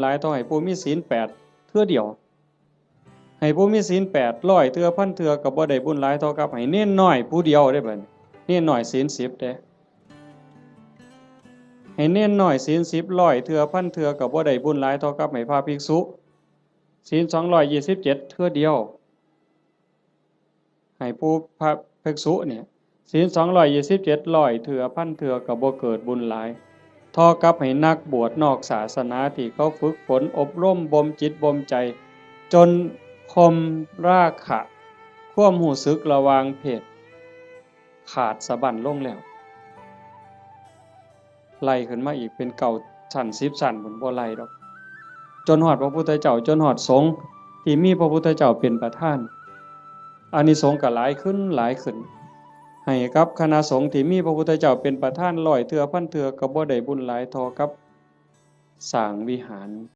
หลายเท่าให้ผู้มีศีล8เทื่อเดียวให้ผู้มีศีล800เทื่อพันเทื่อก็บ่ได้บุญหลายเท่ากับให้เน้นน้อยผู้เดียวได้บัดนี้เน้นน้อยศีล10เด้ให้เน้นน้อยศีล10 100เทื่อพันเทื่อก็บ่ได้บุญหลายเท่ากับให้พระภิกษุศีล227เทื่อเดียวให้ผู้พระภิกษุเนี่ยศีล227 100เทื่อพันเทื่อก็บ่เกิดบุญหลายเท่ากับให้นักบวชนอกศาสนาที่เขาฝึกฝนอบรมบ่มจิตบ่มใจจนคมราคะความรู้สึกระหว่างเพศขาดสะบั้นลงแล้วไล่ขึ้นมาอีกเป็น9ชั้น10ชั้นพุ่นบ่ไล่ดอกจนฮอดพระพุทธเจ้าจนฮอดสงฆ์ที่มีพระพุทธเจ้าเป็นประธานอานิสงส์ก็หลายขึ้นหลายขึ้นให้กับคณะสงฆ์ที่มีพระพุทธเจ้าเป็นประธาน100เทื่อพันเทื่อก็บ่ได้บุญหลายเท่ากับสร้างวิหาร